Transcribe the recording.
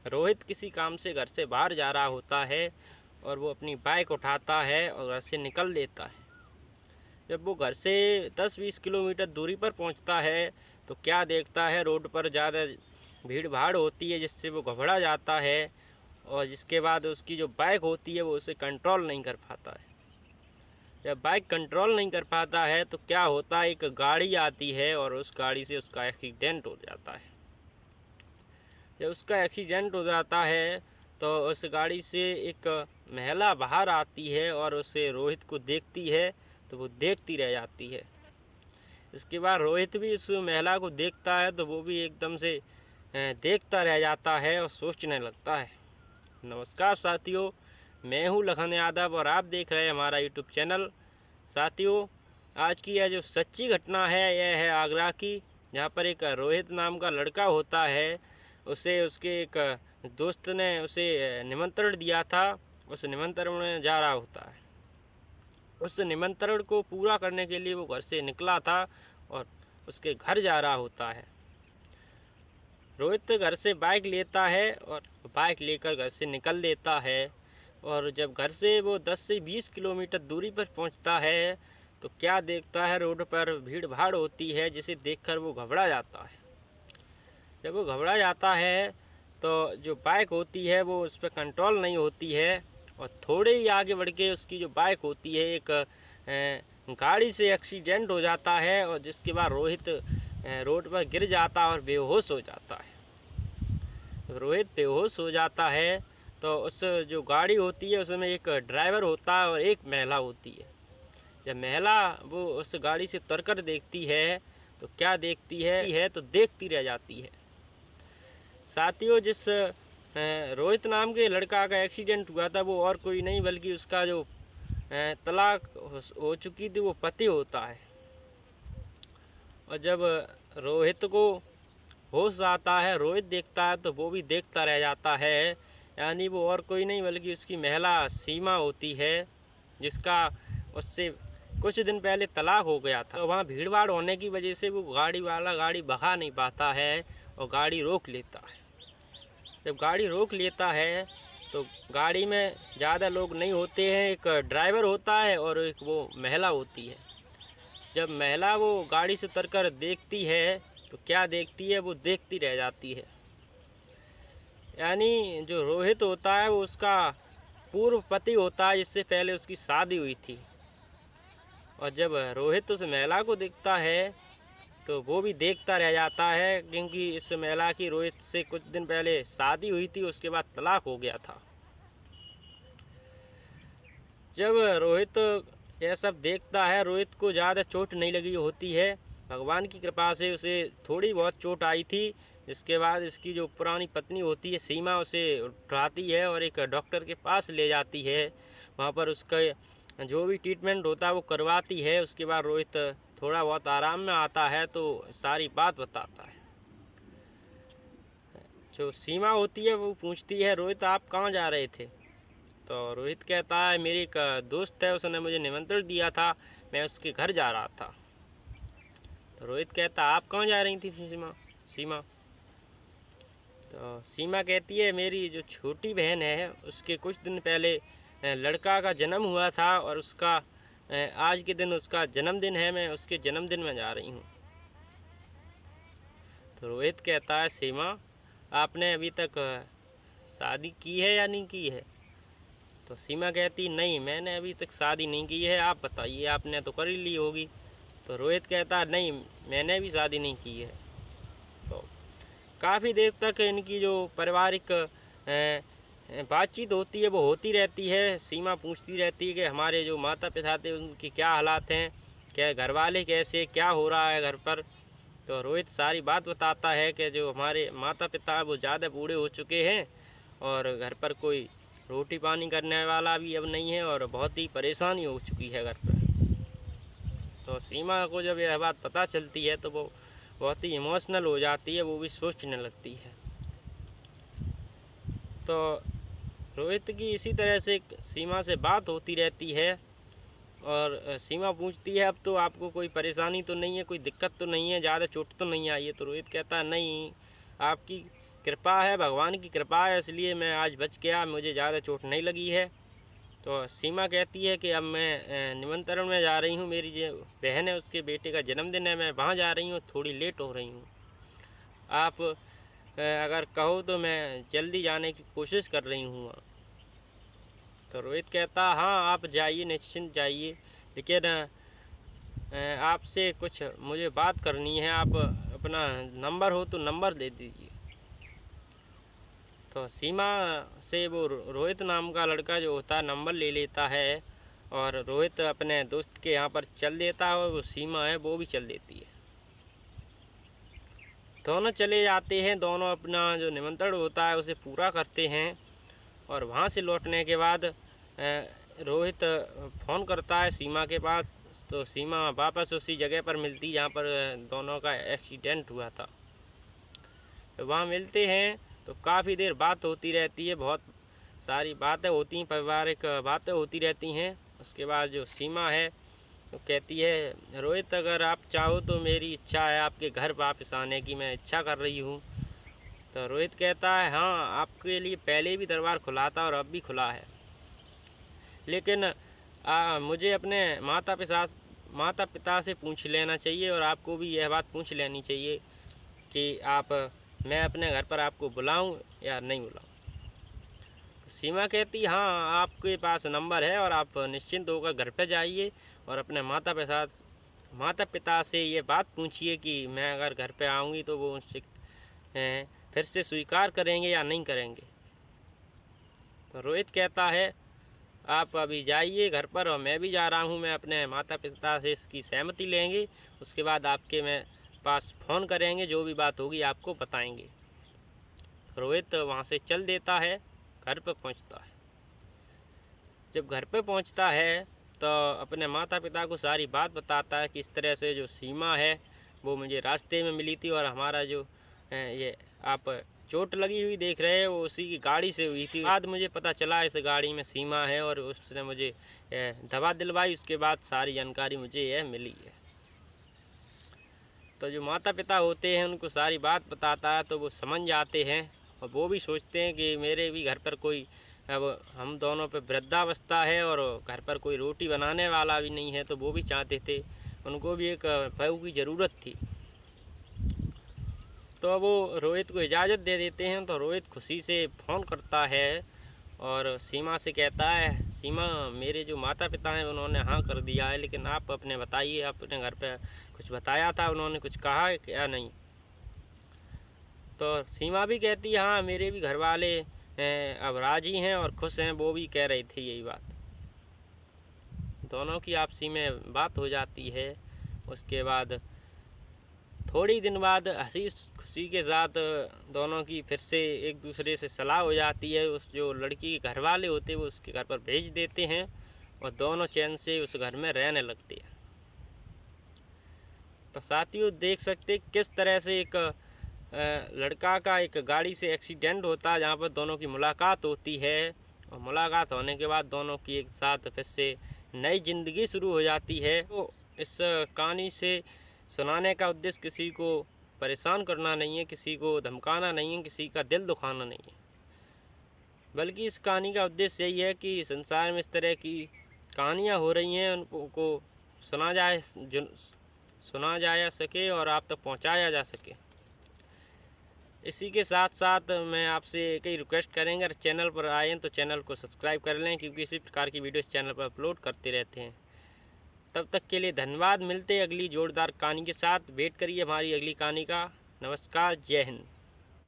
रोहित किसी काम से घर से बाहर जा रहा होता है और वो अपनी बाइक उठाता है और घर से निकल देता है। जब वो घर से 10-20 किलोमीटर दूरी पर पहुंचता है तो क्या देखता है, रोड पर ज़्यादा भीड़ भाड़ होती है जिससे वो घबरा जाता है और जिसके बाद उसकी जो बाइक होती है वो उसे कंट्रोल नहीं कर पाता है। जब बाइक कंट्रोल नहीं कर पाता है तो क्या होता है, एक गाड़ी आती है और उस गाड़ी से उसका एक्सीडेंट हो जाता है। जब उसका एक्सीडेंट हो जाता है तो उस गाड़ी से एक महिला बाहर आती है और उसे रोहित को देखती है तो वो देखती रह जाती है। इसके बाद रोहित भी उस महिला को देखता है तो वो भी एकदम से देखता रह जाता है और सोचने लगता है। नमस्कार साथियों, मैं हूँ लखन यादव और आप देख रहे हैं हमारा यूट्यूब चैनल। साथियों, आज की यह जो सच्ची घटना है यह है आगरा की, जहाँ पर एक रोहित नाम का लड़का होता है। उसे उसके एक दोस्त ने उसे निमंत्रण दिया था, उस निमंत्रण में जा रहा होता है। उस निमंत्रण को पूरा करने के लिए वो घर से निकला था और उसके घर जा रहा होता है। रोहित घर से बाइक लेता है और बाइक लेकर घर से निकल देता है और जब घर से वो 10 से 20 किलोमीटर दूरी पर पहुंचता है तो क्या देखता है, रोड पर भीड़ भाड़ होती है जिसे देखकर वो घबरा जाता है। जब वो घबरा जाता है तो जो बाइक होती है वो उस पर कंट्रोल नहीं होती है और थोड़े ही आगे बढ़ के उसकी जो बाइक होती है एक गाड़ी से एक्सीडेंट हो जाता है और जिसके बाद रोहित रोड पर गिर जाता और बेहोश हो जाता है। रोहित बेहोश हो जाता है तो उस जो गाड़ी होती है उसमें एक ड्राइवर होता है और एक महिला होती है। जब महिला वो उस गाड़ी से उतरकर देखती है तो क्या देखती है तो देखती रह जाती है। साथियों, जिस रोहित नाम के लड़का का एक्सीडेंट हुआ था वो और कोई नहीं बल्कि उसका जो तलाक हो चुकी थी वो पति होता है। और जब रोहित को होश आता है, रोहित देखता है तो वो भी देखता रह जाता है। यानी वो और कोई नहीं बल्कि उसकी महिला सीमा होती है, जिसका उससे कुछ दिन पहले तलाक हो गया था। तो वहाँ भीड़ भाड़ होने की वजह से वो गाड़ी वाला गाड़ी भगा नहीं पाता है और गाड़ी रोक लेता है। जब गाड़ी रोक लेता है तो गाड़ी में ज़्यादा लोग नहीं होते हैं, एक ड्राइवर होता है और एक वो महिला होती है। जब महिला वो गाड़ी से उतरकर देखती है तो क्या देखती है, वो देखती रह जाती है। यानी जो रोहित होता है वो उसका पूर्व पति होता है जिससे पहले उसकी शादी हुई थी। और जब रोहित उस महिला को देखता है तो वो भी देखता रह जाता है, क्योंकि इस महिला की रोहित से कुछ दिन पहले शादी हुई थी, उसके बाद तलाक हो गया था। जब रोहित यह सब देखता है, रोहित को ज़्यादा चोट नहीं लगी होती है, भगवान की कृपा से उसे थोड़ी बहुत चोट आई थी। इसके बाद इसकी जो पुरानी पत्नी होती है सीमा उसे उठाती है और एक डॉक्टर के पास ले जाती है। वहाँ पर उसका जो भी ट्रीटमेंट होता है वो करवाती है। उसके बाद रोहित थोड़ा बहुत आराम में आता है तो सारी बात बताता है। जो सीमा होती है वो पूछती है, रोहित आप कहाँ जा रहे थे? तो रोहित कहता है, मेरी एक दोस्त है, उसने मुझे निमंत्रण दिया था, मैं उसके घर जा रहा था। तो रोहित कहता, आप कहाँ जा रही थी सीमा? तो सीमा कहती है, मेरी जो छोटी बहन है उसके कुछ दिन पहले लड़का का जन्म हुआ था और उसका आज के दिन उसका जन्मदिन है, मैं उसके जन्मदिन में जा रही हूँ। तो रोहित कहता है, सीमा आपने अभी तक शादी की है या नहीं की है? तो सीमा कहती, नहीं मैंने अभी तक शादी नहीं की है, आप बताइए आपने तो कर ही ली होगी। तो रोहित कहता, नहीं मैंने भी शादी नहीं की है। तो काफ़ी देर तक इनकी जो पारिवारिक बातचीत होती है वो होती रहती है। सीमा पूछती रहती है कि हमारे जो माता पिता थे उनके क्या हालात हैं, क्या घर वाले कैसे, क्या हो रहा है घर पर। तो रोहित सारी बात बताता है कि जो हमारे माता पिता वो ज़्यादा बूढ़े हो चुके हैं और घर पर कोई रोटी पानी करने वाला भी अब नहीं है और बहुत ही परेशानी हो चुकी है घर पर। तो सीमा को जब यह बात पता चलती है तो वो बहुत ही इमोशनल हो जाती है, वो भी सोचने लगती है। तो रोहित की इसी तरह से सीमा से बात होती रहती है और सीमा पूछती है, अब तो आपको कोई परेशानी तो नहीं है, कोई दिक्कत तो नहीं है, ज़्यादा चोट तो नहीं आई है? तो रोहित कहता है, नहीं आपकी कृपा है, भगवान की कृपा है, इसलिए मैं आज बच गया, मुझे ज़्यादा चोट नहीं लगी है। तो सीमा कहती है कि अब मैं निमंत्रण में जा रही हूँ, मेरी जो बहन है उसके बेटे का जन्मदिन है, मैं वहाँ जा रही हूँ, थोड़ी लेट हो रही हूँ। आप अगर कहो तो मैं जल्दी जाने की कोशिश कर रही हूँ वहाँ। तो रोहित कहता हाँ आप जाइए, निश्चिंत जाइए, लेकिन आपसे कुछ मुझे बात करनी है, आप अपना नंबर हो तो नंबर दे दीजिए। तो सीमा से वो रोहित नाम का लड़का जो होता है नंबर ले लेता है और रोहित अपने दोस्त के यहाँ पर चल देता है और वो सीमा है वो भी चल देती है। दोनों चले जाते हैं, दोनों अपना जो निमंत्रण होता है उसे पूरा करते हैं। और वहाँ से लौटने के बाद रोहित फ़ोन करता है सीमा के पास, तो सीमा वापस उसी जगह पर मिलती जहाँ पर दोनों का एक्सीडेंट हुआ था। तो वहाँ मिलते हैं तो काफ़ी देर बात होती रहती है, बहुत सारी बातें होती हैं, पारिवारिक बातें होती रहती हैं। उसके बाद जो सीमा है तो कहती है रोहित अगर आप चाहो तो मेरी इच्छा है आपके घर वापस आने की, मैं इच्छा कर रही हूँ। तो रोहित कहता है हाँ आपके लिए पहले भी दरबार खुला था और अब भी खुला है, लेकिन मुझे अपने माता पिता से पूछ लेना चाहिए और आपको भी यह बात पूछ लेनी चाहिए कि मैं अपने घर पर आपको बुलाऊं या नहीं बुलाऊं। सीमा कहती हाँ आपके पास नंबर है और आप निश्चिंत होकर घर पर जाइए और अपने माता पिता से ये बात पूछिए कि मैं अगर घर पे आऊँगी तो वो उनसे फिर से स्वीकार करेंगे या नहीं करेंगे। तो रोहित कहता है आप अभी जाइए घर पर और मैं भी जा रहा हूँ, मैं अपने माता पिता से इसकी सहमति लेंगे, उसके बाद आपके मैं पास फ़ोन करेंगे, जो भी बात होगी आपको बताएंगे। रोहित वहाँ से चल देता है, घर पर पहुँचता है। जब घर पे पहुँचता है तो अपने माता पिता को सारी बात बताता है कि इस तरह से जो सीमा है वो मुझे रास्ते में मिली थी और हमारा जो ये आप चोट लगी हुई देख रहे हैं वो उसी की गाड़ी से हुई थी। बाद मुझे पता चला इस गाड़ी में सीमा है और उसने मुझे दवा दिलवाई, उसके बाद सारी जानकारी मुझे यह मिली है। तो जो माता पिता होते हैं उनको सारी बात बताता है तो वो समझ जाते हैं और वो भी सोचते हैं कि मेरे भी घर पर कोई, अब हम दोनों पे वृद्धावस्था है और घर पर कोई रोटी बनाने वाला भी नहीं है, तो वो भी चाहते थे, उनको भी एक बहू की ज़रूरत थी। तो वो रोहित को इजाज़त दे देते हैं। तो रोहित खुशी से फ़ोन करता है और सीमा से कहता है सीमा मेरे जो माता पिता हैं उन्होंने हाँ कर दिया है, लेकिन आप अपने बताइए, अपने घर पे कुछ बताया था, उन्होंने कुछ कहा है क्या नहीं। तो सीमा भी कहती है हाँ मेरे भी घर वाले अब राजी हैं और खुश हैं, वो भी कह रही थी यही बात। दोनों की आपसी में बात हो जाती है। उसके बाद थोड़ी दिन बाद हंसी खुशी के साथ दोनों की फिर से एक दूसरे से सलाह हो जाती है। उस जो लड़की के घर वाले होते हैं वो उसके घर पर भेज देते हैं और दोनों चैन से उस घर में रहने लगते हैं। तो साथियों देख सकते किस तरह से एक लड़का का एक गाड़ी से एक्सीडेंट होता है जहाँ पर दोनों की मुलाकात होती है और मुलाकात होने के बाद दोनों की एक साथ फिर से नई ज़िंदगी शुरू हो जाती है। तो इस कहानी से सुनाने का उद्देश्य किसी को परेशान करना नहीं है, किसी को धमकाना नहीं है, किसी का दिल दुखाना नहीं है, बल्कि इस कहानी का उद्देश्य यही है कि संसार में इस तरह की कहानियाँ हो रही हैं उनको सुना जा सके और आप तक पहुँचाया जा सके। इसी के साथ साथ मैं आपसे एक ही रिक्वेस्ट करेंगे, अगर चैनल पर आए हैं तो चैनल को सब्सक्राइब कर लें, क्योंकि इसी प्रकार की वीडियो इस चैनल पर अपलोड करते रहते हैं। तब तक के लिए धन्यवाद। मिलते हैं अगली जोरदार कहानी के साथ। वेट करिए हमारी अगली कहानी का। नमस्कार, जय हिंद।